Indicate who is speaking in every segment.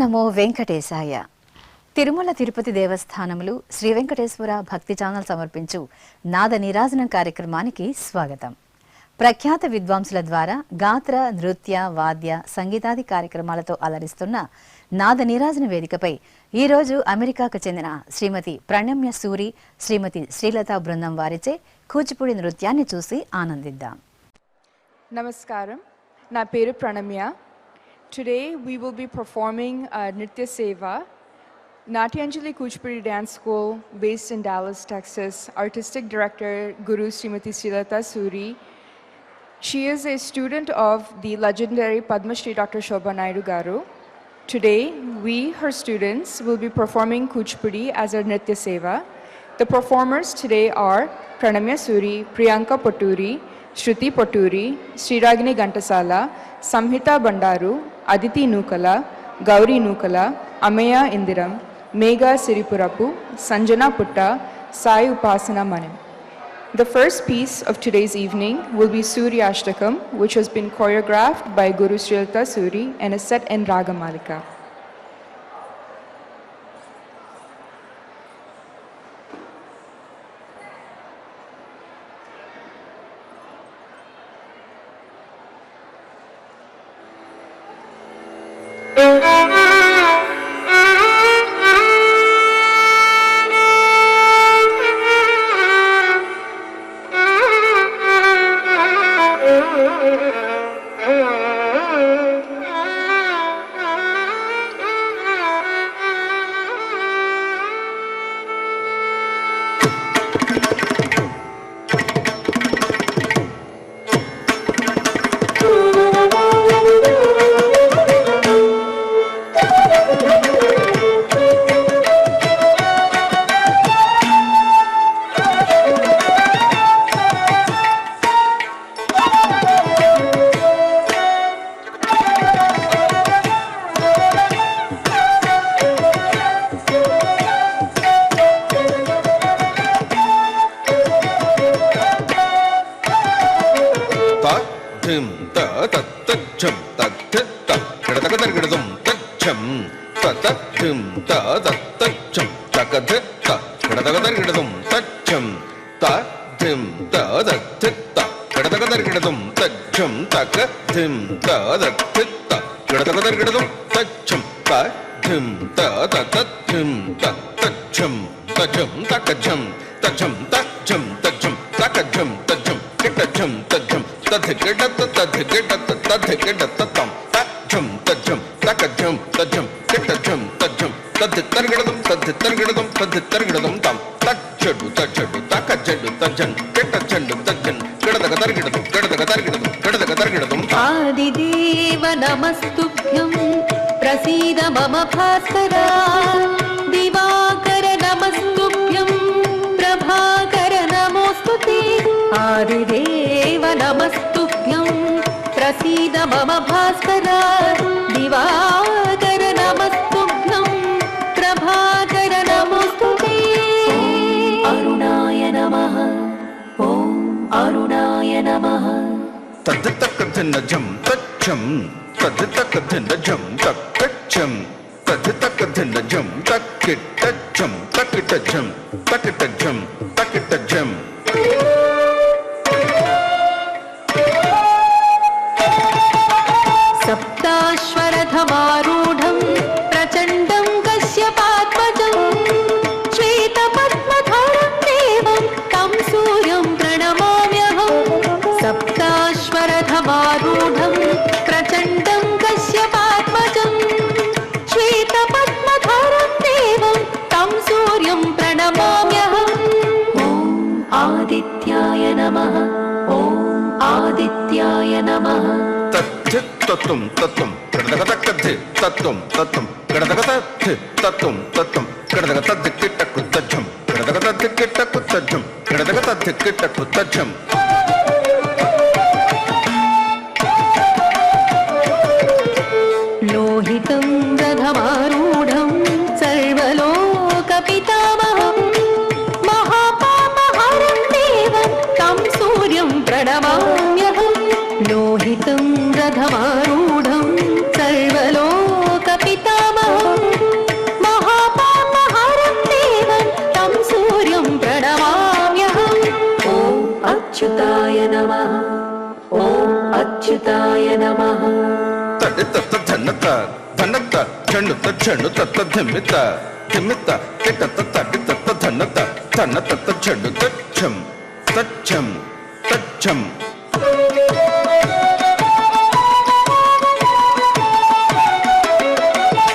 Speaker 1: నమో వెంకటేశాయ. తిరుమల తిరుపతి దేవస్థానములు శ్రీ వెంకటేశ్వర భక్తి ఛానల్ సమర్పించు నాద నీరాజనం కార్యక్రమానికి స్వాగతం. ప్రఖ్యాత విద్వాంసుల ద్వారా గాత్ర, నృత్య, వాద్య, సంగీతాది కార్యక్రమాలతో అలరిస్తున్న నాద నీరాజన వేదికపై ఈరోజు అమెరికాకు చెందిన శ్రీమతి ప్రణమ్య సూరి, శ్రీమతి శ్రీలత బృందం వారిచే కూచిపూడి నృత్యాన్ని చూసి ఆనందిద్దాం.
Speaker 2: నమస్కారం, నా పేరు ప్రణమ్య. Today we will be performing Nritya Seva, Natyanjali Kuchipudi Dance School based in Dallas, Texas. Artistic Director Guru Srimati Srilata Suri. She is a student of the legendary Padma Shri Dr. Shobha Naidu Garu. Today we, her students, will be performing Kuchipudi as our Nritya Seva. The performers today are Pranamya Suri, Priyanka Poturi, Shruti Poturi, Sriragini Gantasala, Samhita Bandaru, Aditi Nukala, Gauri Nukala, Ameya Indiram, Megha Siripurapu, Sanjana Putta, Sai Upasana Manim. The first piece of today's evening will be Surya Ashtakam, which has been choreographed by Guru Srilata Suri and is set in Ragamalika.
Speaker 3: आदिदेव नमस्तुभ्यं प्रसीद मम भास्करा, दिवाकर नमस्तुभ्यं प्रभाकर नमोस्तुते. आदिदेव नमस्तुभ्यं प्रसीद मम भास्करा, दिवाकर नमस्तुभ्यं प्रभाकर नमोस्तुते. अरुणाय नमः, ॐ अरुणाय नमः.
Speaker 4: तद्दतकधिनजं तच्छं तद्दतकधिनजं तक्कच्छं तद्दतकधिनजं तक्किटच्छं तक्किटच्छं तक्किटच्छं तक्किटच्छं.
Speaker 3: सप्ताश्वरथमारूढं प्रचण्डं कश्यपात्मजं, श्वेतपद्मधरं देवं तं सूर्यं प्रणमाम्यहम्. सप्ताश्वरथमारूढं प्रचण्डं कश्यपात्मजं, श्वेतपद्मधरं देवं तं सूर्यं प्रणमाम्यहम्. ॐ आदित्याय नमः, ॐ आदित्याय नमः.
Speaker 4: तत्त्वं तत्त्वं गडदगदकद्धि तत्त्वं तत्त्वं गडदगदद्धि तत्त्वं तत्त्वं गडदगदद्धिक्किट्टकुत्तच्छं गडदगदद्धिक्किट्टकुत्तच्छं गडदगदद्धिक्किट्टकुत्तच्छं.
Speaker 3: लोहितं रथमारूढं सर्वलोकपितामहं, महापापहरं देवं तं सूर्यं प्रणमाम्यहम्. लोहितं रथमारूढं सर्वलोकपितामहं, नमः ॐ अच्युताय नमः
Speaker 4: ತಡಿತ ಧನ್ನತ ಧನ್ನತ ಝಣ್ಣುತ ಝಣ್ಣುತ ಧಿಮ್ಮಿತ ಧಿಮ್ಮಿತ ಕೆಟ್ಟತ ತಡಿತ ಧನ್ನತ ಧನ್ನತ ಝಣ್ಣುತ ಝಂ ತಚ್ಚಂ ತಚ್ಚಂ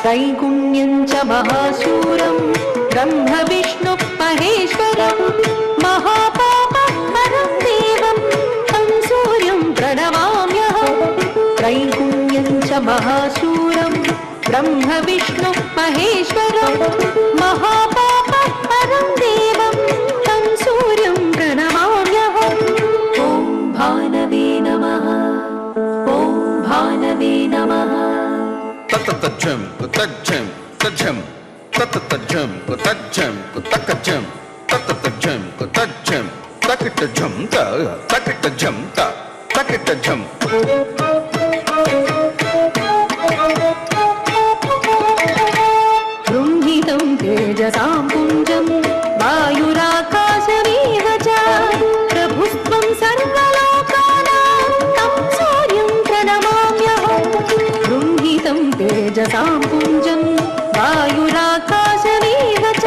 Speaker 3: त्रैगुण्यं च महाशूरं ब्रह्म विष्णु महेश्वरं महापापहरं देवं तं सूर्यं प्रणमाम्यहं त्रैगुण्यं च महाशूरं ब्रह्म विष्णु महेश्वरं महापापहरं देवं तं सूर्यं प्रणमाम्यहम् ॐ भानवे नमः ॐ भानवे नमः
Speaker 4: तततज्जं कुतज्जं तज्जं तततज्जं कुतज्जं कुतकज्जं तततज्जं कुतज्जं तकिटजं ता तकिटजं ता तकिटजं
Speaker 3: बृंहितं तेजसां पुञ्जं वायुराकाशमेव च प्रभुस्त्वं सर्वलोकानां तं सूर्यं प्रणमाम्यहं बृंहितं तेजसां पुञ्जं वायुराकाशमेव च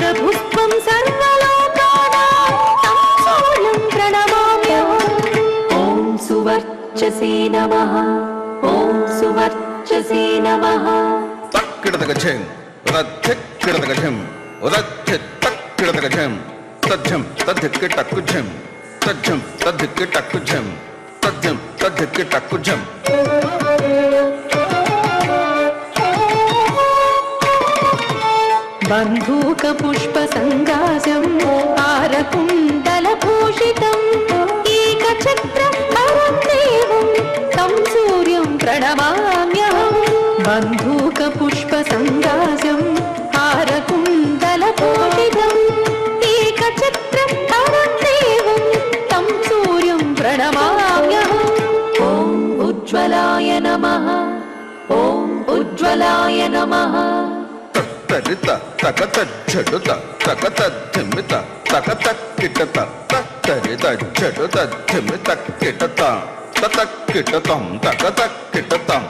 Speaker 3: प्रभुस्त्वं सर्वलोकानां तं सूर्यं प्रणमाम्यहम् ॐ सुवर्चसे नमः ॐ सुवर्चसे नमः
Speaker 4: तक्किडतगजं रथिक्किडतगजं रथिक्किडतगजं तज्जं तद्धिक्किटकुजं तज्जं तद्धिक्किटकुजं तज्जं तद्धिक्किटकुजं
Speaker 3: बन्धूकपुष्पसङ्गाजं हारकुण्डलभूषितम् एकचक्रधरं देवं तं सूर्यं प्रणमाम्यहम् बन्धूकपुष्पसङ्गाजं हारकुण्डलभूषितम् एकचक्रधरं देवं तं सूर्यं प्रणमाम्यहम् ॐ उज्ज्वलाय नमः ॐ उज्ज्वलाय नमः
Speaker 4: तरित तकत झडुत तकत धिमित तकत किटत तरित झडुत धिमित किटत तत किटतं तकत किटतं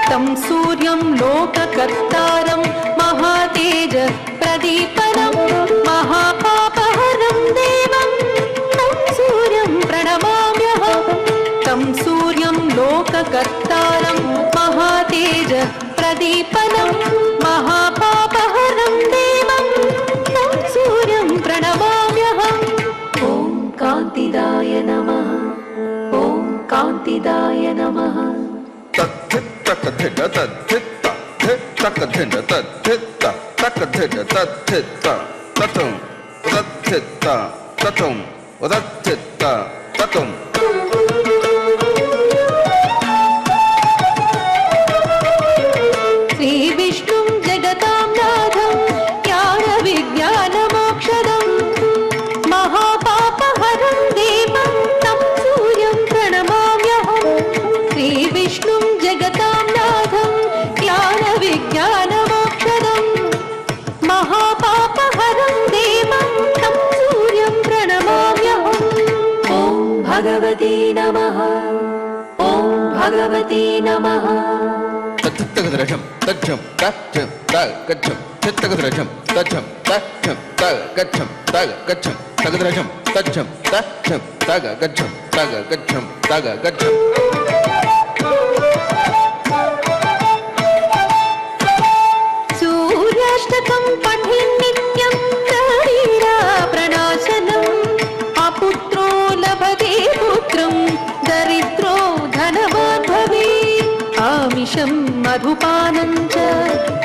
Speaker 3: तं सूर्यं लोककर्तारं महातेज प्रदीपनं महापापहरं देवं तं सूर्यं प्रणमाम्यहम् तं सूर्यं लोककर्तारं महातेज प्रदीपनं महापापहरं देवं तं सूर्यं प्रणमाम्यहम् ॐ कान्तिदाय नमः ॐ कान्तिदाय नमः
Speaker 4: तद्धित तद्धित तकधिन तद्धित तकधिन तद्धित ततं उदद्धित ततं उदद्धित ततं
Speaker 3: श्रीविष्णुं जगतां नाथं ज्ञानविज्ञानमोक्षदं महापापहरं देवं तं सूर्यं प्रणमाम्यहम् श्रीविष्णुं जगतां नाथं ज्ञानविज्ञानमोक्षदं महापापहरं देवं तं सूर्यं प्रणमाम्यहम् ॐ भगवते नमः ॐ भगवते नमः
Speaker 4: तत्तगदरजं तज्जं तज्जं तगच्छं चित्तगदरजं तज्जं तज्जं तगच्छं तगच्छं तगदरजं तज्जं तज्जं तगच्छं तगच्छं तगच्छं
Speaker 3: सूर्याष्टकं पठेन् नित्यं शरीरा प्रणाशनम् अपुत्रो लभते पुत्रं दरिद्रो धनवान् भवेत् आमिषं मधुपानं च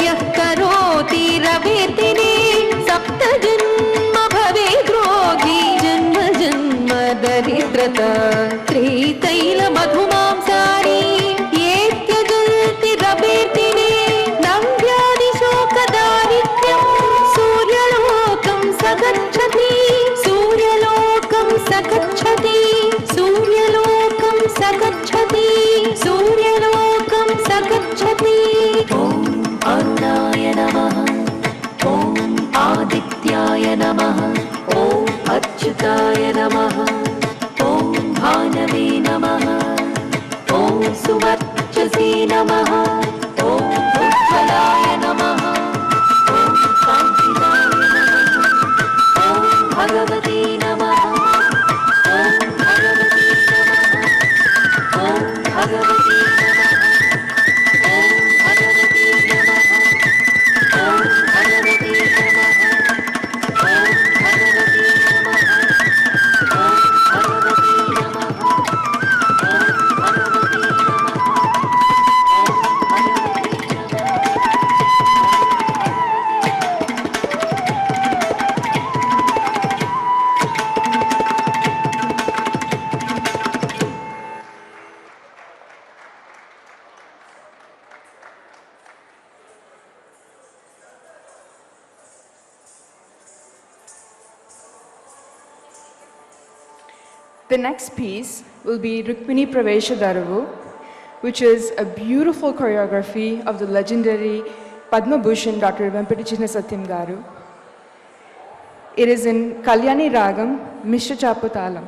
Speaker 3: यः करोति रवेदिने सप्तजन्म भवेद् रोगी जन्म जन्म दरिद्रता त्रितैलमधुमांसानि ये त्यजन्ति रवेदिने नव्यादिशोकदारिद्र्यं सूर्यलोकं सगच्छति सूर्यलोकं सगच्छति सूर्यलोकं सगच्छति सूर्यलोकं सगच्छति ॐ अरुणाय नमः ॐ आदित्याय नमः ॐ अच्युताय नमः ॐ भानवे नमः ॐ सुवर्चसे नमः ॐ उज्ज्वलाय नमः ॐ कान्तिदाय नमः ॐ भगवते नमः ॐ भगवते नमः ॐ भगवते नमः ॐ भगवते नमः ॐ भगवते नमः ॐ भगवते नमः ॐ भगवते नमः ॐ भगवते
Speaker 2: The next piece will be Rukmini Pravesha Daravu, which is a beautiful choreography of the legendary Padma Bhushan Dr. Venkatachinna Satyam Garu. It is in Kalyani Ragam, Mishra Chaputalam.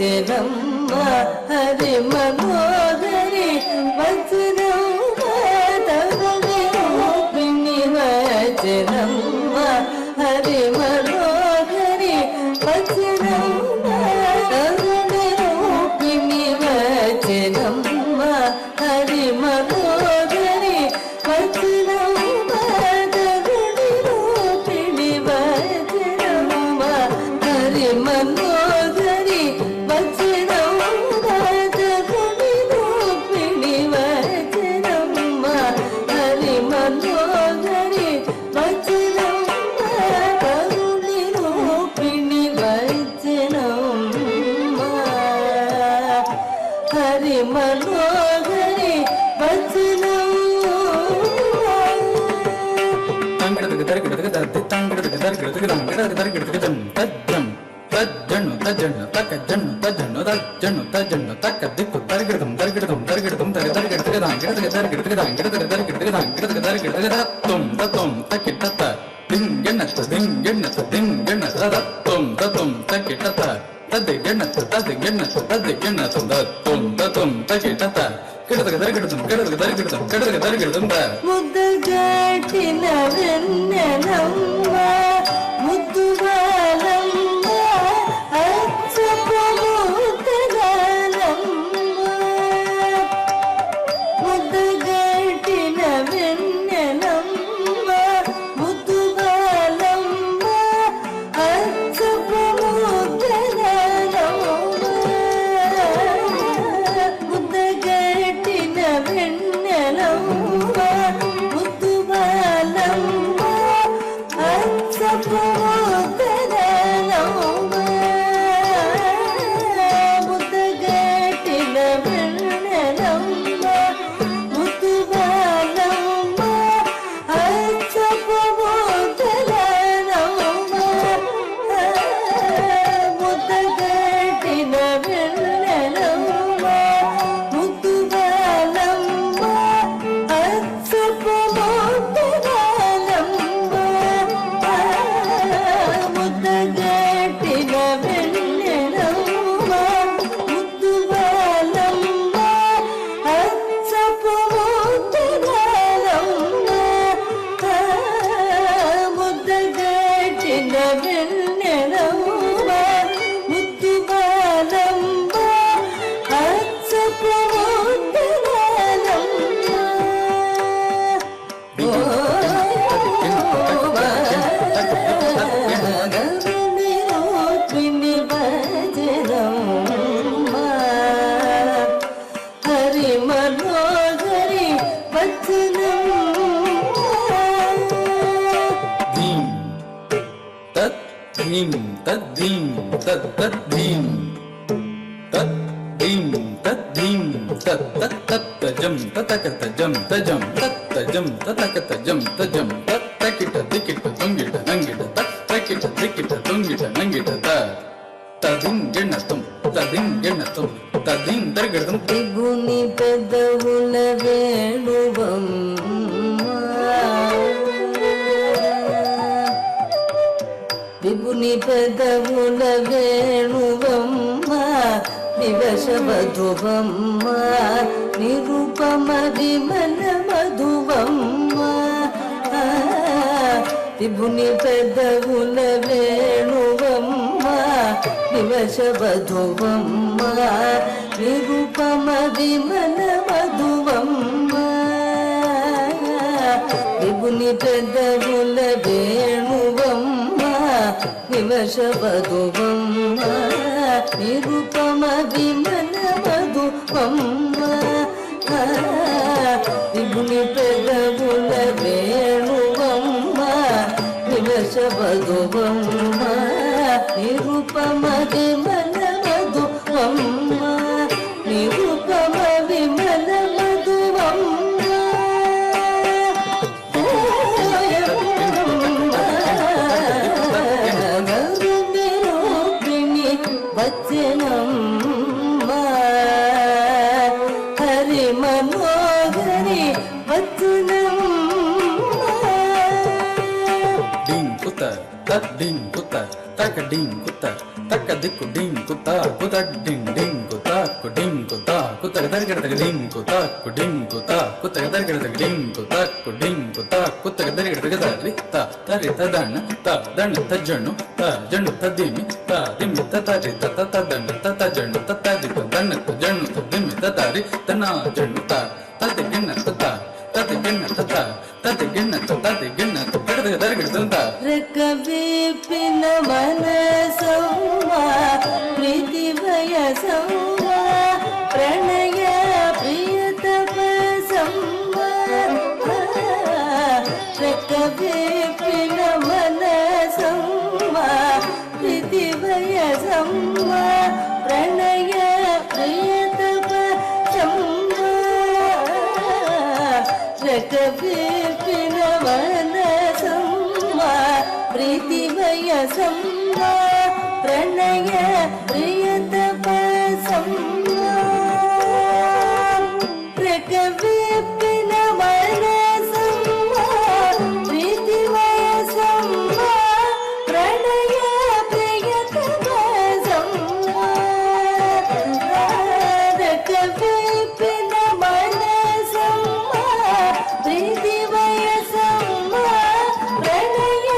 Speaker 5: వచనమ్మ Hari మనోహరి వచనమ్మ తరుణి రూపిణి వచనమ్మ హరి మనోహరి వచనమ్మ తరుణి రూపిణి వచనమ్మ హరి మనోహరి వచనమ్మ తరుణి రూపిణి వచనమ్మ హరి మనోహరి వచనమ్మ తరుణి రూపిణి వచనమ్మ హరి మనోహరి వచనమ్మ తరుణి రూపిణి వచనమ్మ హరి మనోహరి ముద్దగట్టిన వెన్నెలమ్మ ముద్దు బాలమ్మ అచ్చపము తెలమ్మ ముద్దగట్టిన వెన్నెలమ్మ ముద్దు బాలమ్మ అచ్చపము తెలమ్మ ముద్దగట్టిన వెన్నెలమ్మ ముద్దు బాలమ్మ అచ్చపము తెలమ్మ ముద్దగట్టిన వెన్నెలమ్మ ముద్దు బాలమ్మ అచ్చపము తెలమ్మ ముద్దగట్టిన వెన్నెలమ్మ ముద్దు బాలమ్మ అచ్చపము తెలమ్మ ముద్దగట్టిన వెన్నెలమ్మ ముద్దు బాలమ్మ అచ్చపము తెలమ్మ ముద్దగట్టిన వెన్నెలమ్మ ముద్దు బాలమ్మ అచ్చపము హరి మనోహరి
Speaker 6: ధీం తత్ ధీం తద్దీం తద్దీం తత్ ధీం తద్దీం తత్తజం తతకతజం తజం తత్తజం తతకతజం తజం తత్తకిట దికిట తుంగిట నంగిట తత్తకిట దికిట తుంగిట నంగిట తదింగిణతం తదింగిణతం తదిం దర్గడం
Speaker 5: విభుని పెదవుల వేణువమ్మ విభుని పెదవుల వేణువమ్మ వివశవధువమ్మ నిరుపమ విమల మధువమ్మ విభుని పెదవుల వేణువమ్మ వివశవధువమ్మ నిరుపమ విమల మధువమ్మ విభుని పెదవుల వేణువమ్మ వివశవధువమ్మ నిరుపమ విమల మధువమ్మ విభుని పెదవుల వేణువమ్మ వివశవధువమ్మ నిరుపమ విమల మధువమ్మ నిరుపమ విమల మధువమ్మ గౌరవి రూపిణి వచనమ్మ హరి మనోహరి వచనమ్మ
Speaker 6: డింగ్ కుత తద్దీం కుత taka ding kuta taka dikku ding kuta kuta ding ding kuta ding kuta kuta dargada ding kuta ding kuta kuta dargada ding kuta ding kuta kuta dargada rita tarita dan ta jannu ta dimi ta tarita ta dan ta jannu ta tarita dan ta jannu ta dimi ta tarita na jannu ta ginna ta ginna ta ginna dargada
Speaker 5: రెక్కవిప్పిన మనసౌవా ప్రీతి వయసౌవా ప్రణయ ప్రియతపసౌవా రెక్కవిప్పిన మనసౌవా ప్రీతి వయసౌవా ప్రణయ ప్రియతపసౌవా రెక్కవిప్పిన మనసౌవా ప్రీతి వయసౌవా ప్రణయ ప్రియతపసౌవా రెక్కవిప్పిన మనసౌవా ప్రీతి వయసౌవా ప్రణయ ప్రియతపసౌవా రెక్కవిప్పిన మనసౌవా ప్రీతి వయసౌవా ప్రణయ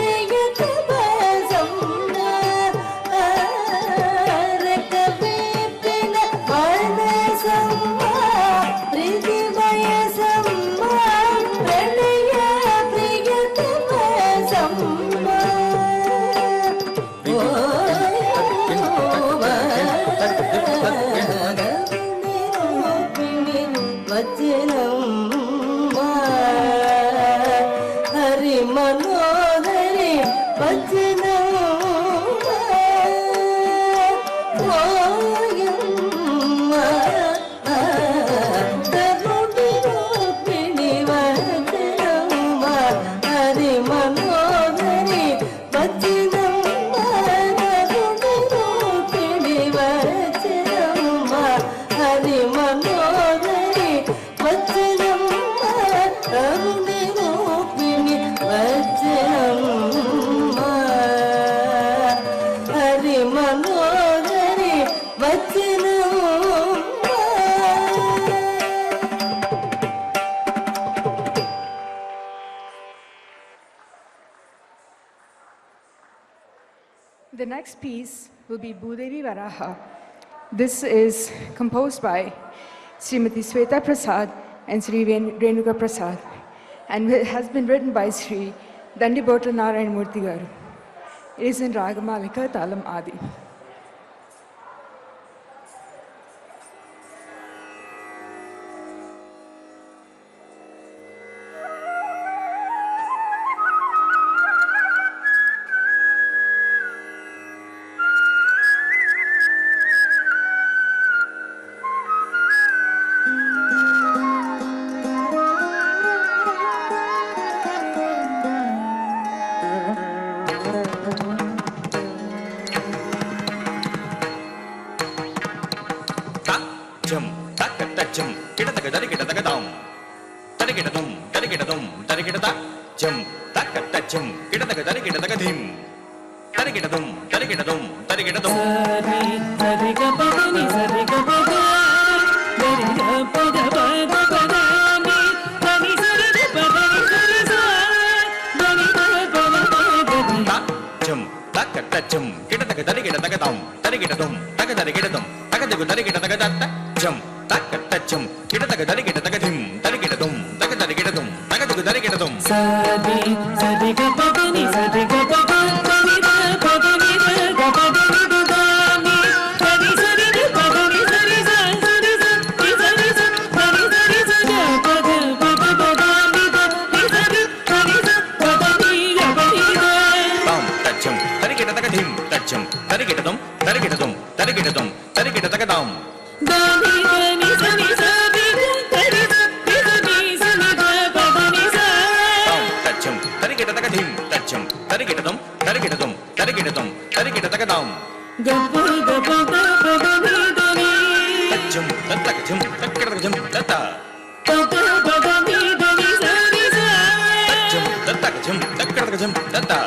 Speaker 5: ప్రియతపసౌవా రెక్కవిప్పిన మనసౌవా ప్రీతి వయసౌవా ప్రణయ ప్రియతపసౌవా హరి మనోహరి హరి మనోహరి హరి మనోహరి కరుణి రూపిణి వచనమ్మా హరి మనోహరి వచనమ్మా
Speaker 2: The next piece will be Bhudevi Varaha. This is composed by Srimati Sweta Prasad and Sri Renuka Prasad and has been written by Sri Dandibota Narayan Murthy Garu. It is in Ragamalika Talam Adi.
Speaker 7: Jum, taka jum, kita taka dari kita taka dum, dari kita dum, dari kita dum, dari kita tak jum, taka jum, kita taka dari kita taka dim, dari kita dum, dari kita dum, dari kita dum. Jum, taka jum, kita taka dari kita taka dum, dari kita dum, taka dari kita dum, taka dari kita taka tak jum, taka jum, kita taka dari kita taka dim, dari kita dum, taka dari kita dum, taka dari kita dum. Dum, jum, dari kita taka dim, jum, dari kita dum, dari kita dum, dari kita dum, dari kita taka dum. Jum, dari kita taka dim, jum, dari kita dum, dari kita dum, dari kita dum, dari kita taka dum. Jum, tak jum, tak kita jum, tata. Jum, tak jum, tak kita jum, tata.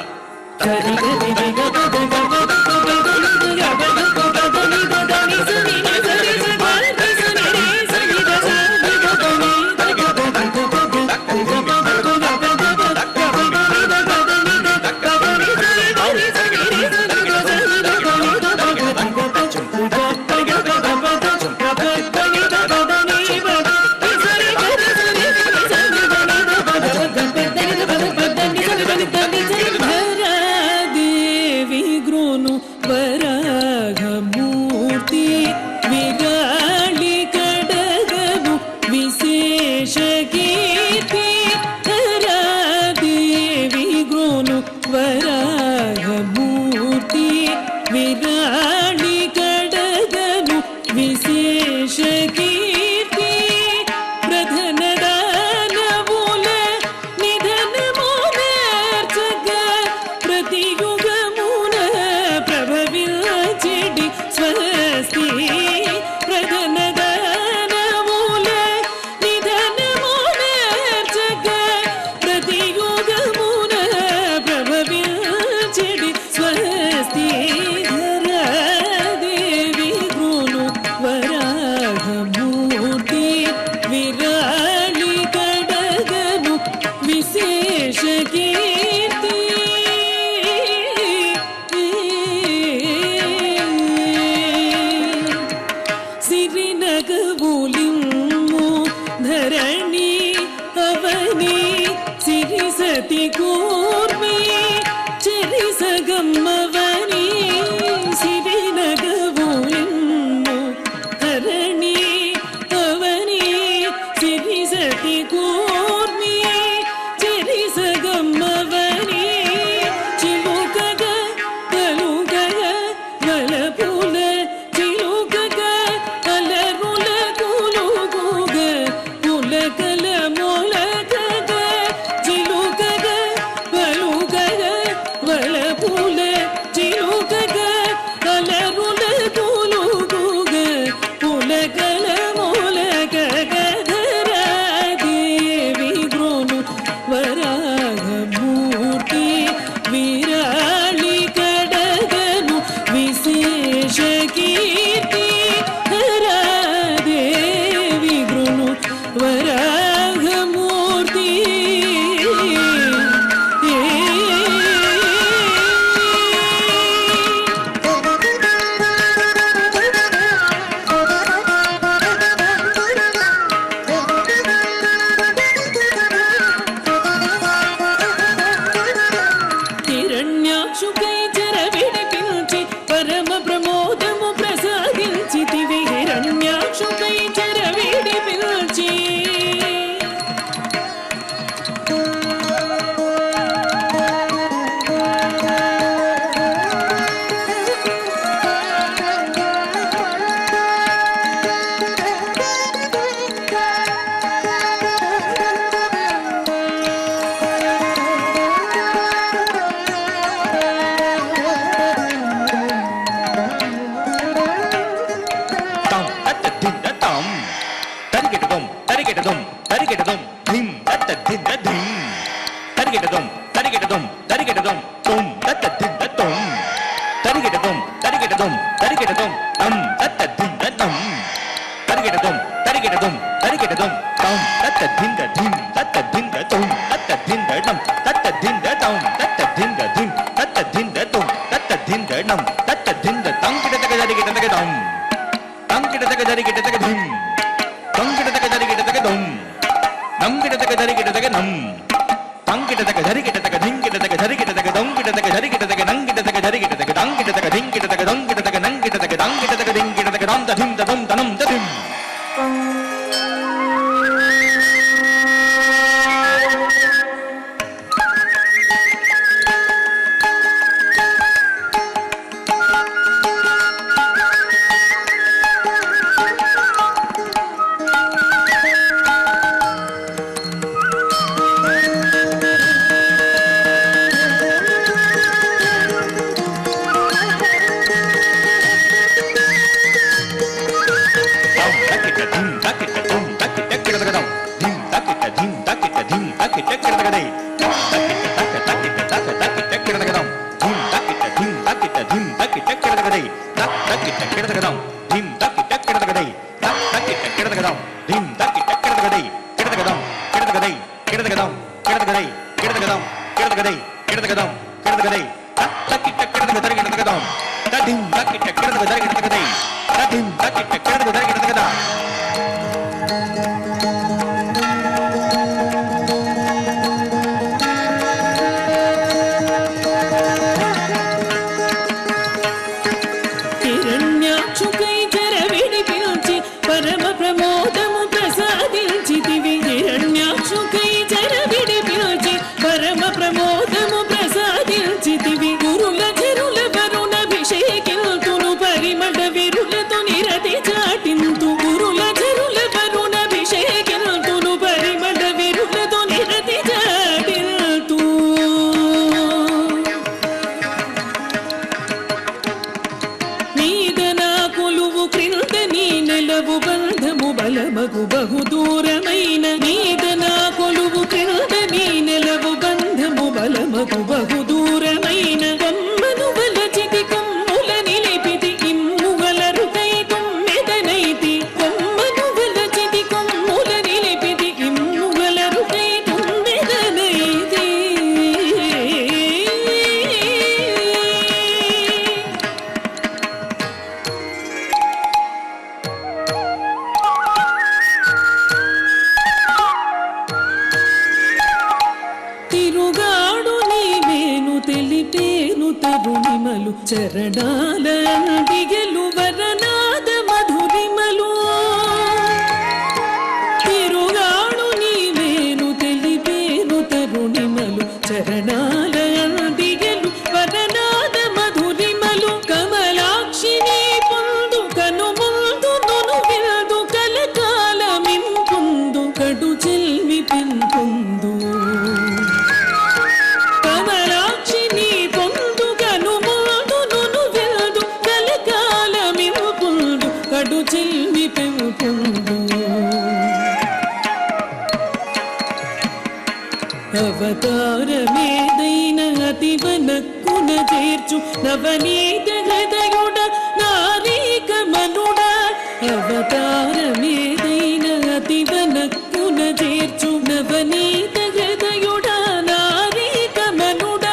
Speaker 7: కిడతగదై కిడతగదం కిడతగదై తక్కిట కిడతగదరి కిడతగదం తదిం తక్కిట కిడతగదరి కిడతగదై తదిం తక్కిట కిడతగదరి కిడతగదా
Speaker 5: హిరణ్యాక్షుకై చెరవిడి పిలిచి పరమ ప్రమోదము ప్రసాదించితివి. హిరణ్యాక్షుకై చెరవిడి పిలిచి పరమ ప్రమోదము ప్రసాదించితివి. గురుల చెరుల వరుణభిషేకింతును పరిమళ విరులతో నిరతి చాటింతు. గురుల చెరుల వరుణభిషేకింతును పరిమళ విరులతో నిరతి చాటింతు. నీదనా కొలువు క్రింద నీ నెలవు బంధము బలమగు బహు దూరమైన. నీదనా కొలువు క్రింద నీ నెలవు బంధము బలమగు బహు దూరమైన. కొమ్మను వలచితి కొమ్ముల నిలిపితి ఇమ్ముగలరుకై తుమ్మెదనైతి. కొమ్మను వలచితి కొమ్ముల నిలిపితి ఇమ్ముగలరుకై తుమ్మెదనైతి. తిరుగాడు నీవేను తెలిపేను తరుణిమలు చరణాల దిగలు వరనాద మధురిమలు. తిరుగాడు నీవేను తెలిపేను తరుణిమలు చరణాల దిగలు వరనాద మధురిమలు. కమలాక్షి నీ పొందు కను ముందు నును విల్దు కలకాలమింపుందు కడు చెల్మి పెంపొందు. కమలాక్షి నీ పొందు కను ముందు నును విల్దు కలకాలమింపుందు కడు చెల్మి పెంపొందు. అవతారమేదైన అతివనక్కున చేర్చు నవనీత హృదయుడ నారీకమనుడ. అవతారమేదైన అతివనక్కున చేర్చు నవనీత హృదయుడ నారీకమనుడ.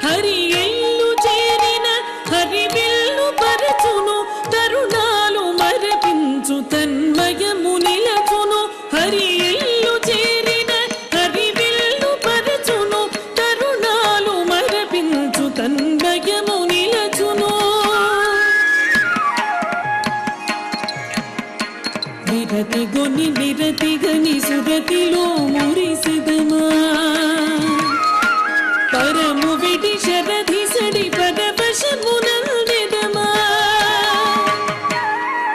Speaker 5: హరి ఎల్లు చేరిన హరివిల్లు పరచును తరుణాలు మరపించు తన్మయము నిలచును. హరి ఎల్లు చేరిన హరివిల్లు పరచును తరుణాలు మరపించు తన్మయము నిలచును. నిరతి గొని నిరతి గని సురతిలో మురిసిదమా. పరము విడి శరధి సడి పరవశమునందెదమా.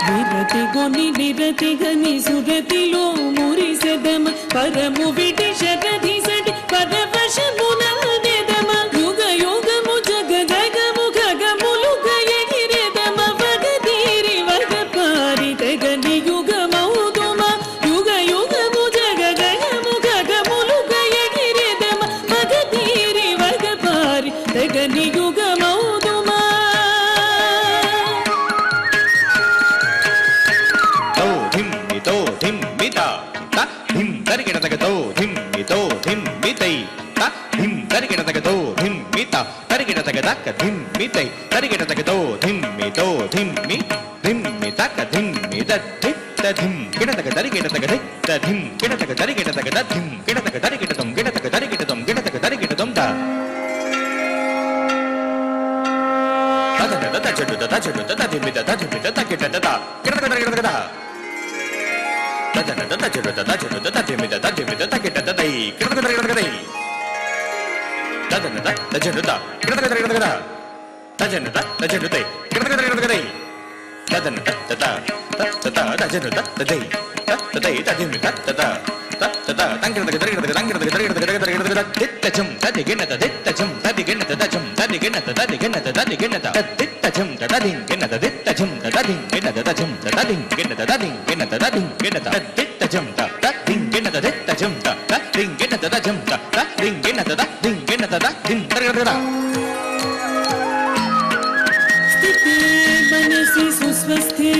Speaker 5: నిరతి గొని నిరతి గని సురతిలో మురిసెదమ. పరము విడి శరధి సడి పరవశమునందెదమ. యుగ యుగము జగదగము ఖగములు గయగిరెదమ. వగదీరి వగపారి తెగని యుగమౌదుమ. యుగ యుగము జగదగము ఖగములు గయగిరెదమ. వగదీరి వగపారి తెగని యుగమౌదుమ.
Speaker 7: తో ధిమ్మితో ధిమ్మిత త ధిం తరికిడతగతో ధిమ్మితో ధిమ్మితై త ధిం తరికిడతగతో ధిమ్మిత తరికిడతగదక్క ధిమ్మితై తరికిడతగతో ధిమ్మితో ధిమ్మి ధిమ్మితక ధిమ్మిద ధిత్త ధిం కిడతగ తరికిడతగ ధిత్త ధిం కిడతగ తరికిడతగద ధిం కిడతగ తరికిడతం కిడతగ తరికిడతం కిడతగ తరికిడతం త తదద తచడు తచడు తదిమిద తదిమిద తకిడత కిడతగ తరికిడతగద తదద తచడు తచడు తదిమిద తదిమిద తకిడత తై కిడతగ తరికిడతగదై తదద తచడు త కిడతగ తరికిడతగద తజనత తచడు తై కిడతగ తరికిడతగదై తదన తత తత తజను తదై తదై తదిమిద తత తత తంకిడతగ తరికిడతగ తంకిడతగ తరికిడతగ తరికిడతగ తిత్తచం తదిగినత తిత్తచం తదిగినత తచం తదిగినత తదిగినత తదిగినత తిత్తచం తదిగినత తిత్తచం తదిగినత తచం తదిగినత తదిగినత తదిగినత తిత్తచం తదిగినత తిత్తచం తదిగినత తచం తదిగినత తదిగినత తదిగినత
Speaker 5: స్థితే మనసి సుస్వస్థే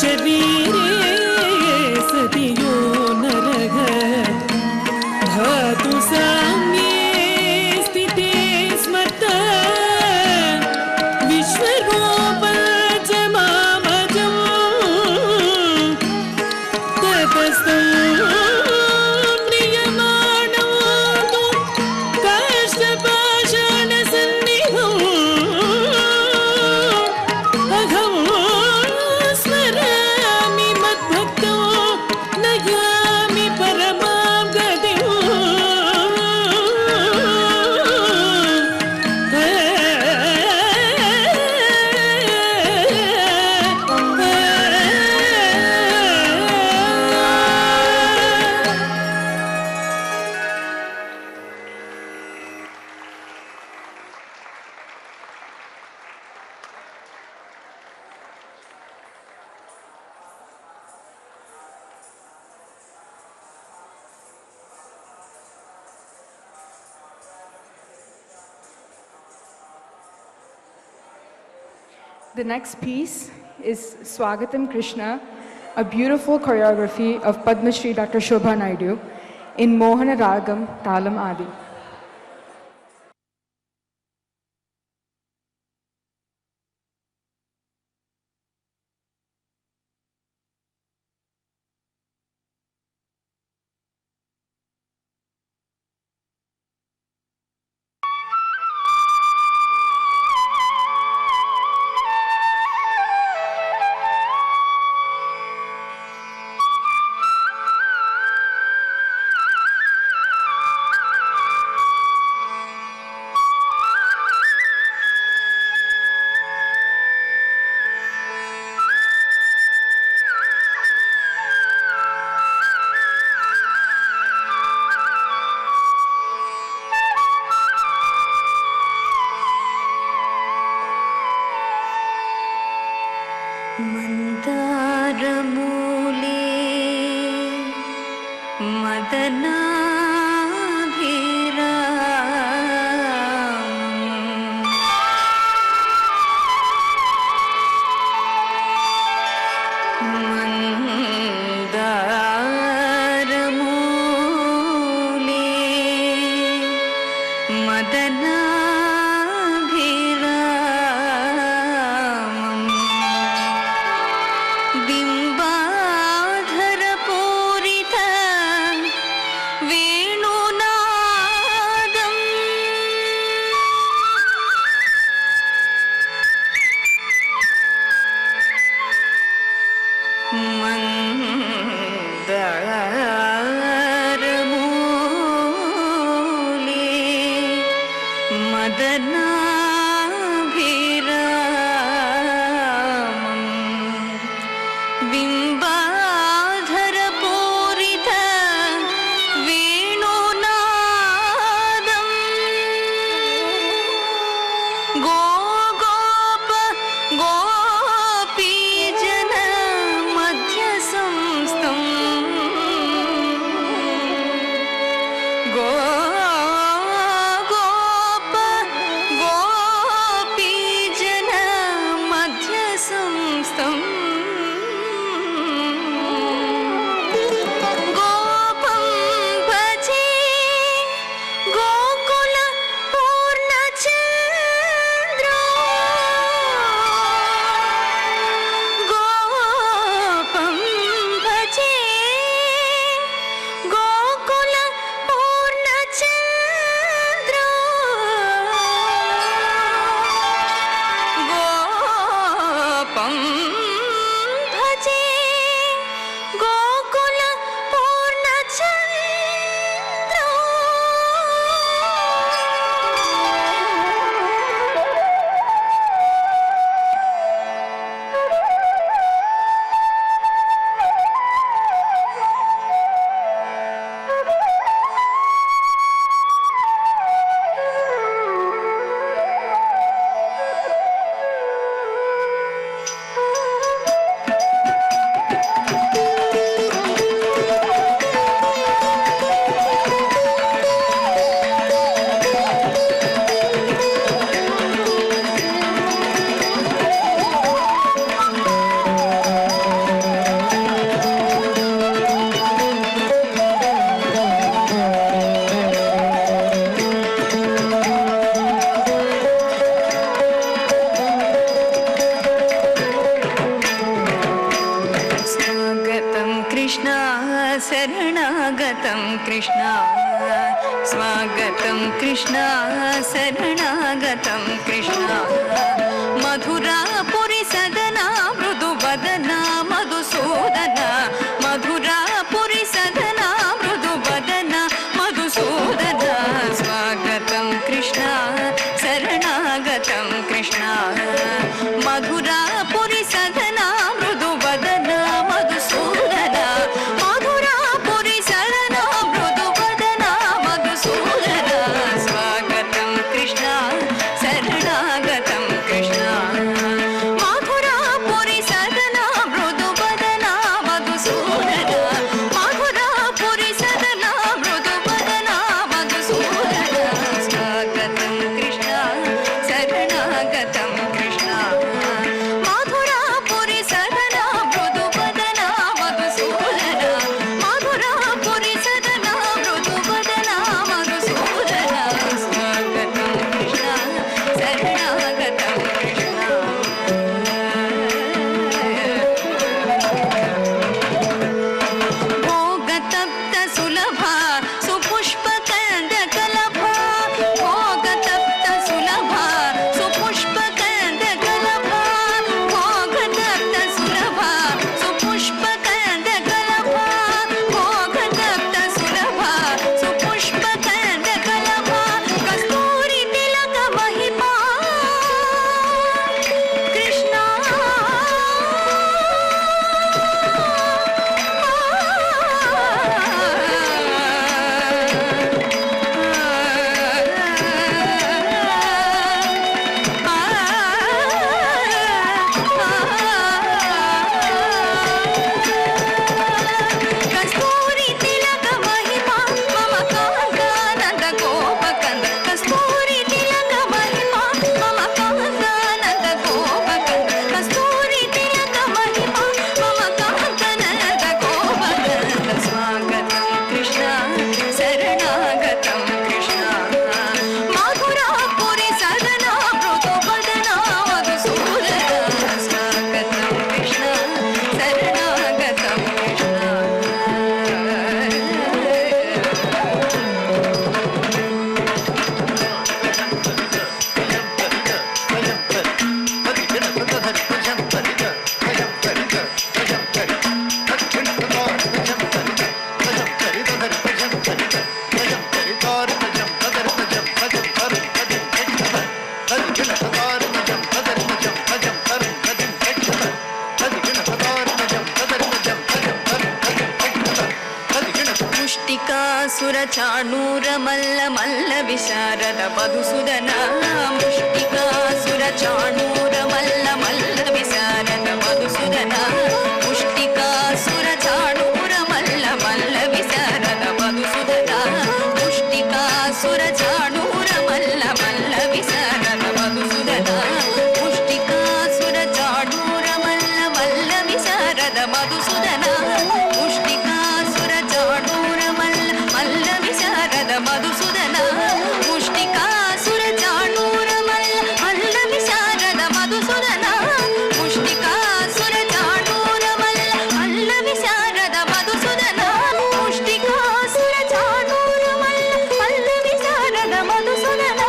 Speaker 5: శరీరే సతియో నరగ ధాతు సామ్యే
Speaker 2: The next piece is Swagatam Krishna, a beautiful choreography of Padma Shri Dr. Shobha Naidu in Mohana Ragam Talam Adi.
Speaker 3: मन्दारमूले मदनाभिरामम् मन्दारमूले मदनाभिरामम् बिम्बाधरपूरित वेणुनादम् मन्दारमूले मदनाभिरामम् बिम्बाधरपूरित वेणुनादम् गोप गोपीजन मध्यसंस्थम् गोप गोपीजन मध्यसंस्थम् गोपं भजे गोकुल पूर्णचन्द्रो गोपं भजे गोकुल पूर्णचन्द्रो गोपं भजे गोकुल पूर्णचन्द्रो स्वागतं कृष्ण शरणागतं कृष्ण स्वागतं कृष्ण शरणागतं कृष्ण मधुरापुरि सदना मृदुवदना मधुसूदना मधुरापुरि सदना मृदुवदना मधुसूदना स्वागतं कृष्ण शरणागतं कृष्ण मधुरापुरि सदना मृदुवदना मधुसूदना मधुरापुरि सदना मृदुवदना मधुसूदना स्वागतं कृष्ण शरणागतं कृष्ण मधुरापुरि सदना मृदुवदना मधुसूदना मधुरापुरि सदना मृदुवदना मधुसूदना स्वागतं कृष्ण शरणागतं कृष्ण चाणूरमल्ल मल्ल विशारद मधुसूदन मुष्टिकासुर चाणूरमल्ल मल्ल विशारद मधुसूदन मुष्टिकासुर चाणूरमल्ल मल्ल विशारद मधुसूदन मुष्टिकासुर चाणूरमल्ल मल्ल विशारद मधुसूदन मुष्टिकासुर चाणूरमल्ल मल्ल विशारद मधुसूदन मुष्टिकासुर चाणूरमल्ल मल्ल विशारद मधुसूदन मुष्टिकासुर चाणूरमल्ल मल्ल विशारद मधुसूदन मुष्टिकासुर चाणूरमल्ल मल्ल विशारद मधुसूदन मुष्टिकासुर चाणूरमल्ल मल्ल विशारद मधुसूदन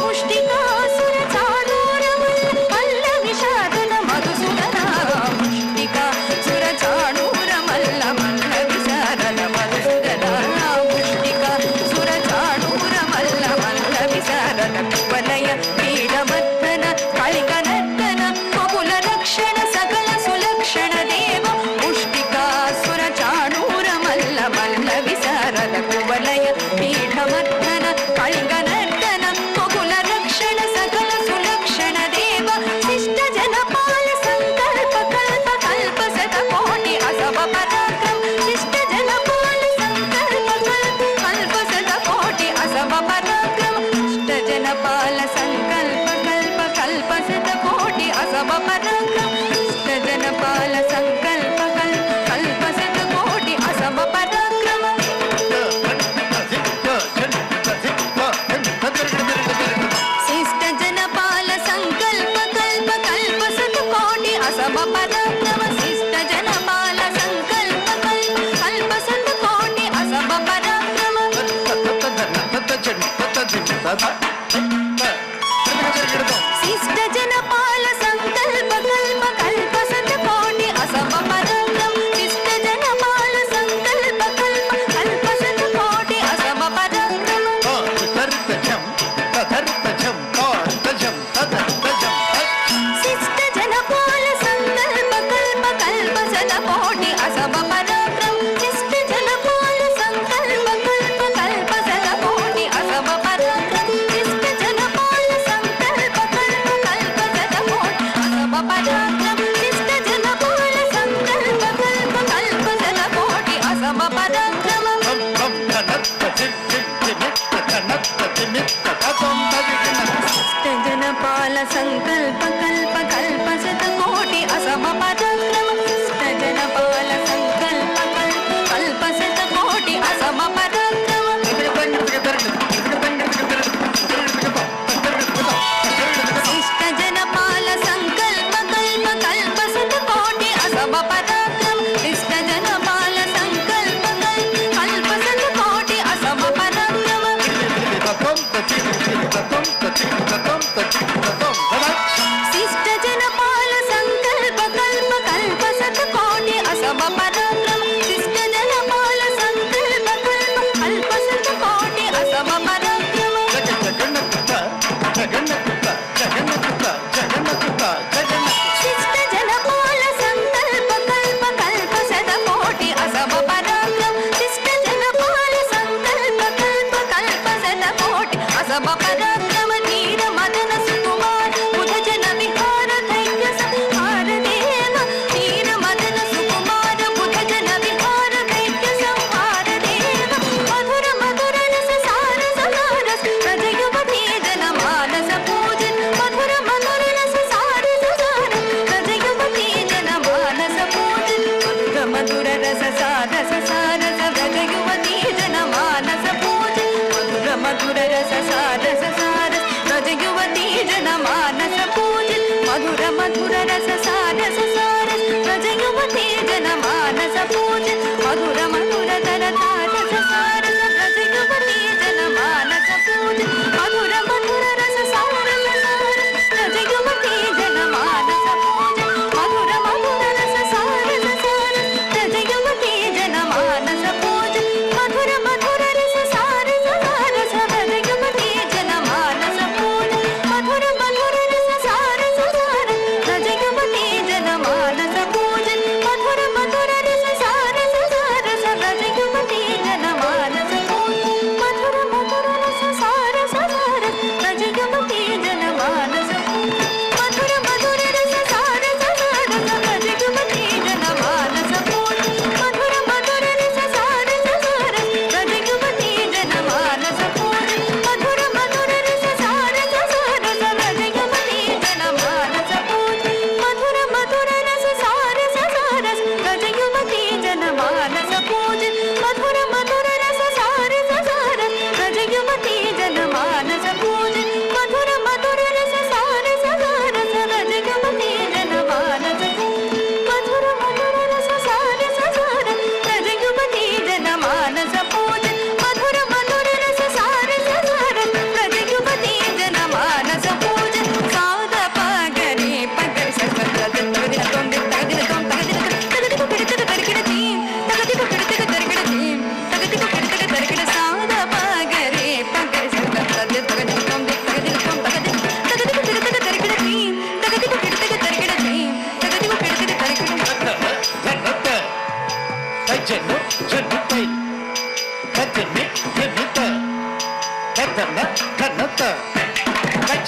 Speaker 3: मुष्टिकासुर चाणूरमल्ल मल्ल विशारद मधुसूदन मुष्टिकासुर चाणूरमल्ल मल्ल विशारद मधुसूदन मुष्टिकासुर चाणूरमल्ल मल्ल विशारद वलय पीडमर्दन कलिकनर्दन कुकुल रक्षण सकल सुलक्षण देव मुष्टिकासुर चाणूरमल्ल मल्ल विशारद कुवलय पीडमर्दन कलिकनर्दन कुकुल रक्षण सकल सुलक्षण देव शिष्ट जनपाल संकल्प कल्प कल्प शत कोटि असव पराक्रम शिष्ट जनपाल संकल्प कल्प कल्प शत कोटि असव पराक्रम शिष्ट जनपाल संकल्प कल्प कल्प शत कोटि असव पराक्रम शिष्ट जनपाल संकल्प कल्प कल्प शत कोटि असव पराक्रम शिष्ट जनपाल संकल्प कल्प कल्प शत कोटि असव पराक्रम शिष्ट जनपाल संकल्प कल्प कल्प शत कोटि असव पराक्रम शिष्ट जनपाल संकल्प कल्प कल्प शत कोटि असव पराक्रम शिष्ट जनपाल संकल्प कल्प कल्प शत कोटि असव पराक्रम शिष्ट जनपाल संकल्प कल्प कल्प शत कोटि असव पराक्रम शिष्ट जनपाल संकल्प कल्प कल्प शत कोटि असव पराक्रम शिष्ट जनपाल संकल्प कल्प कल्प शत कोटि असव पराक्रम शिष्ट जनपाल संकल्प कल्प कल्प शत कोटि असव पराक्रम शिष्ट जनपाल संकल्प कल्प कल्प शत कोटि असव पराक्रम शिष्ट जनपाल संकल्प कल्प कल्प शत कोटि असव पराक्रम शिष्ट जनपाल संकल्प कल्प कल्प शत कोटि असव पराक्रम शिष्ट जनपाल संकल्प कल्प कल्प शत कोटि असव पराक्रम शिष्ट जनपाल संकल्प कल्प कल्प शत कोटि असव पराक्रम शिष्ट जनपाल संकल्प कल्प कल्प शत कोटि असव पराक्रम शिष्ट जनपाल संकल्प कल्प कल्प शत कोटि असव पराक्रम शिष्ट जनपाल संकल्प कल्प कल्प शत कोटि असव पराक्रम नीर मदन सुकुमार बुध जन विहार धैर्य संहार देव नीर मदन सुकुमार बुध जन विहार धैर्य संहार देव मधुर मधुर रस सार ससारस रज युवती जन मानस पूजन मधुर मधुर रस सार ससारस रज युवती जन मानस पूजन मधुर मधुर रस सार ससारस रज युवती जन मानस पूजन मधुर मधुर रस सार ससारस रज युवती जन मानस पूजन मधुर मधुर रस सार ससारस रज युवती जन मानस पूजन मधुर मधुर तर तार ससारस रज युवती जन मानस पूजन मधुर मधुर रस सार ससारस रज युवती जन मानस पूजन मधुर मधुर रस सार ससारस रज युवती जन मानस पूजन मधुर मधुर रस सार ससारस रज युवती जन मानस पूजन मधुर मधुर रस सार ससारस रज युवती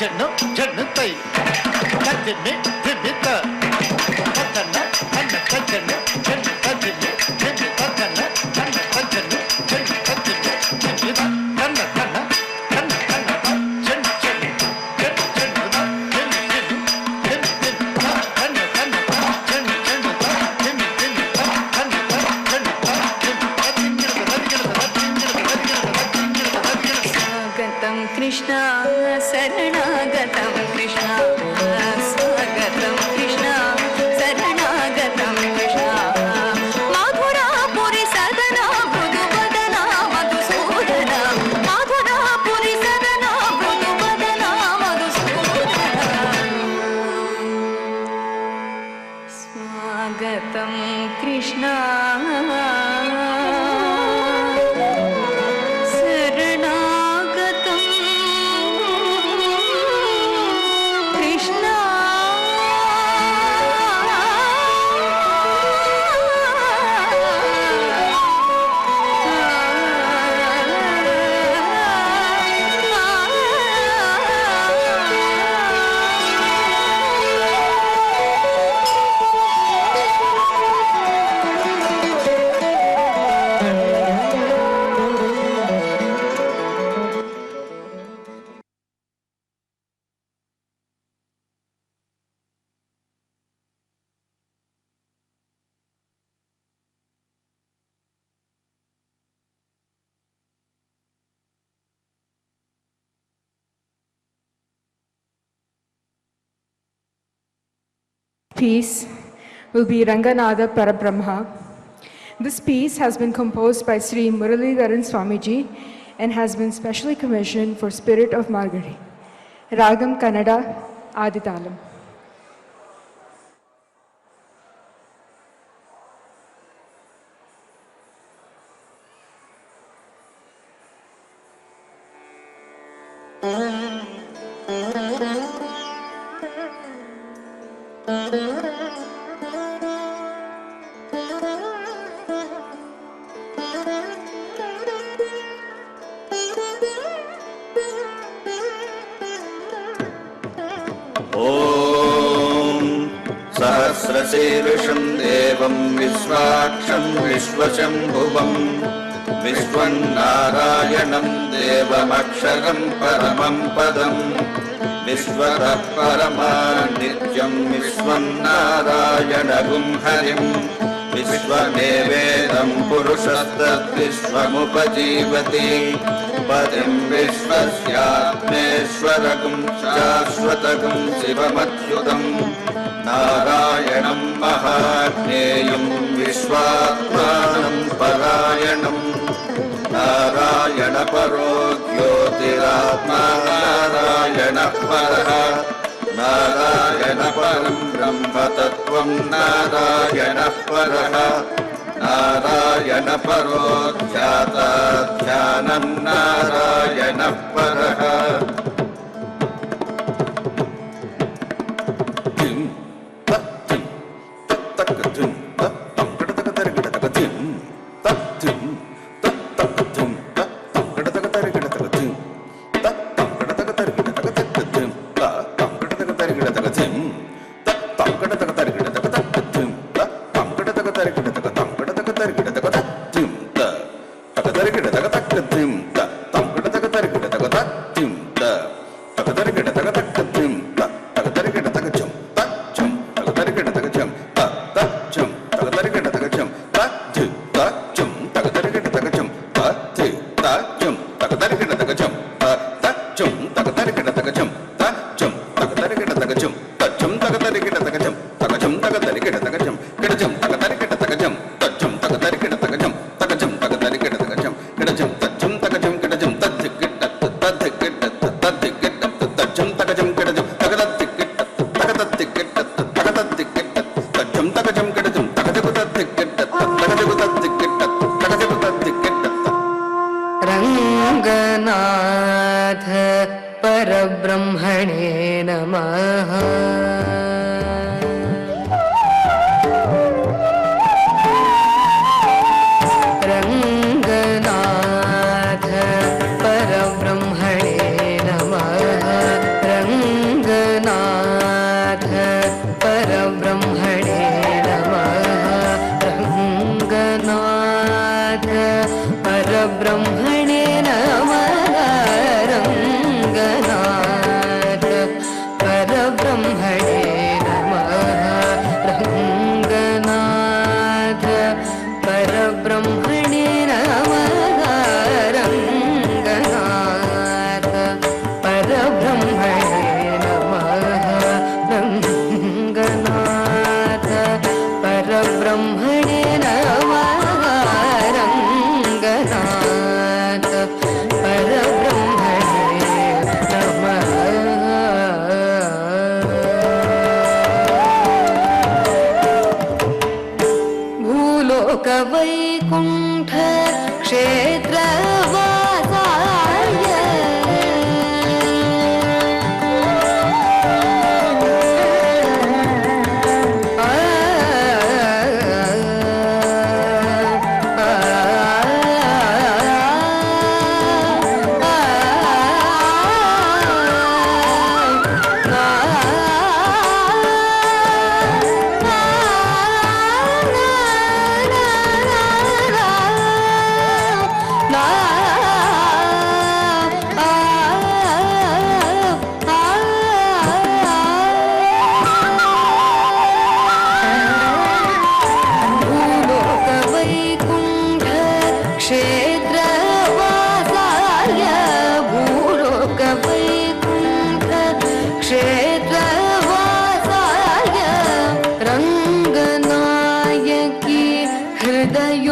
Speaker 8: జన్ను జన్ను తై తజ్జిమ్మి జిమ్మి త తన్న తన్న తజ్జన్ను జన్ను తజ్జిమ్మి జిమ్మి తన్న తన్న తజ్జన్ను జన్ను తజ్జిమ్మి జిమ్మి తన్న తన్న తన్న తన్న జన్ను జన్ను జన్ను జన్ను జన్ను జన్ను జన్ను జన్ను తన్న తన్న జన్ను జన్ను జన్ను జన్ను తన్న తన్న
Speaker 3: స్వాగతం కృష్ణ శరణాగతం కృష్ణ స్వాగతం కృష్ణ శరణాగతం కృష్ణ మాధురాపురి సదనా మృదువదనా మధుసూదన మాధురాపురి సదనా మృదువదనా మధుసూదన స్వాగతం Krishna శరణాగతం Krishna
Speaker 2: Piece will be Ranganatha Parabrahma. This piece has been composed by Sri Muralidharan Swamiji and has been specially commissioned for Spirit of Margari. Ragam Kannada Aditalam.
Speaker 7: ॐ सहस्रशीर्षं देवं विश्वाक्षं विश्वशम्भुवं विश्वन्नारायणं देवमक्षरं परमं पदं विश्वतः परमा नित्यं विश्वन्नारायणगुं हरिं विश्वमेवेदं पुरुषस्तद्विश्वमुपजीवति पतिं विश्वस्यात्मेश्वरगुं शाश्वतगुं शिवमच्युतं नारायणं महाज्ञेयं विश्वात्मानं परायणं नारायणपरो ज्योतिरात्मा नारायणः परः नारायणपरं ब्रह्मतत्त्वं नारायणः परः नारायणपरो ध्यानं नारायणः परः
Speaker 3: रङ्गनाथ परब्रह्मणे नमः। रङ्गनाथ परब्रह्मणे नमः। भूलोकवैकुण्ठ क्षेत्रवासाय भूलोकवैकुण्ठ क्षेत्रवासाय भूलोकवैकुण्ठ क्षेत्रवासाय रङ्गनायकी हृदयोल्लासाय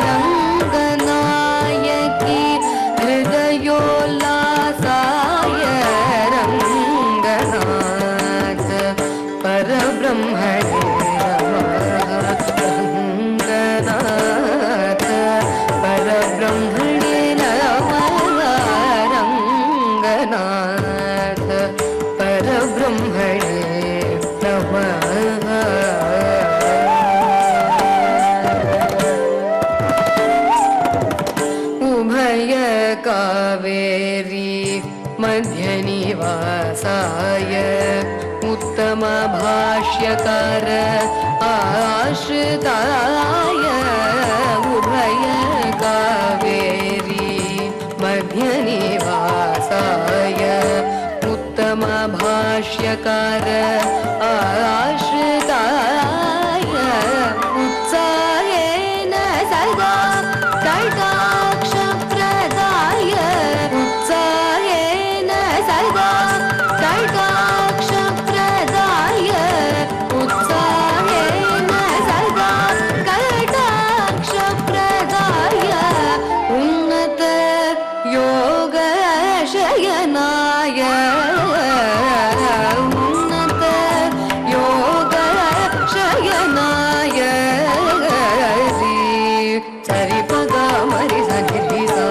Speaker 3: रङ्गनायकी हृदयोल्लासाय रङ्गनाथ परब्रह्मणे रङ्गनाथ परब्रह्मणे नमः रङ्गनाथ परब्रह्मणे नमः उभय कावेरी मध्यनिवासाय उत्तम भाष्यकार आश्रिताय उभय कावेरी मध्यनिवासाय उत्तम भाष्यकार आश्रिताय उत्साहेन सदा कटाक्षप्रदाय उत्साहेन सदा कटाक्षप्रदाय उत्साहेन सदा कटाक्षप्रदाय उन्नत योगशयनाय उन्नत योगशयनाय सरि पग मरि सनि सा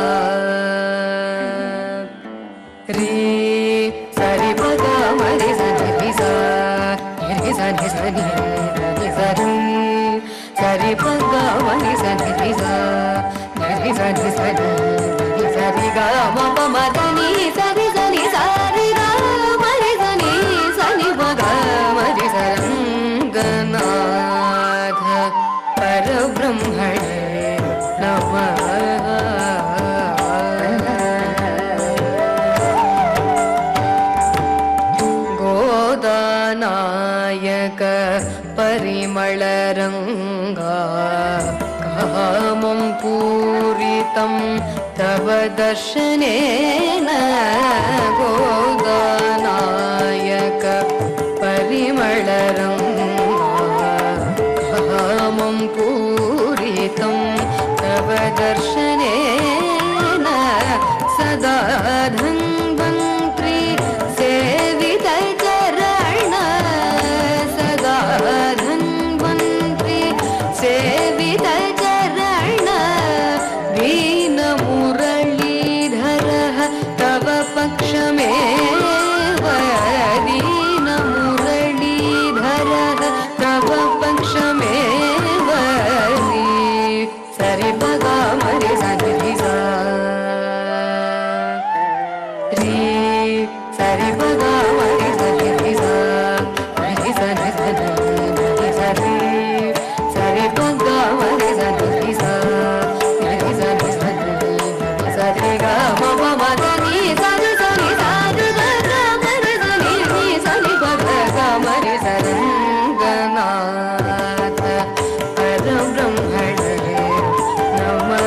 Speaker 3: रे सरि पग मरि सनि सा रे सनि सनि सरि सरि पग मरि सनि सा रे सनि सनि सरि ग म प म ध नि सरि सनि सरि ग मरि सनि सनि पग मरि रङ्गनाथ परब्रह्मणे नमः गोदानायक परिमलरङ्गा कामं पूरितं तव दर्शनेन गोदानायक परिमलरङ्गा कामं पूरितं तव दर्शनेन सदा धन्वन्त्री सेवित चरण सदा धन्वन्त्री सेवित चरण दीनमुरलीधरः तव पक्षमेव दीनमुरलीधरः तव पक्षमेव सरि पग मरि सनि सा रे सरि पग मरि सनि सा रे सनि सनि सरि सरि पग मरि सनि सा रे सनि सनि सरि ग म प म ध नि सरि सनि सरि ग मरि सनि नि सनि पग मरि रङ्गनाथ परब्रह्मणे नमः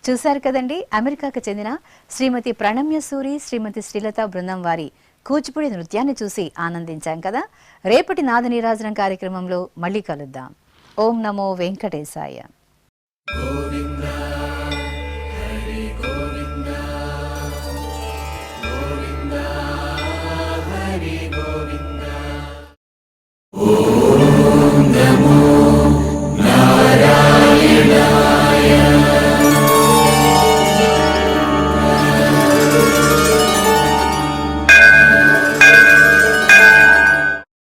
Speaker 1: చూశారు కదండి, అమెరికాకు చెందిన శ్రీమతి ప్రణమ్య సూరి, శ్రీమతి శ్రీలత బృందం వారి కూచిపూడి నృత్యాన్ని చూసి ఆనందించాం కదా. రేపటి నాద నీరాజనం కార్యక్రమంలో మళ్ళీ కలుద్దాం. ఓం నమో వెంకటేశాయ.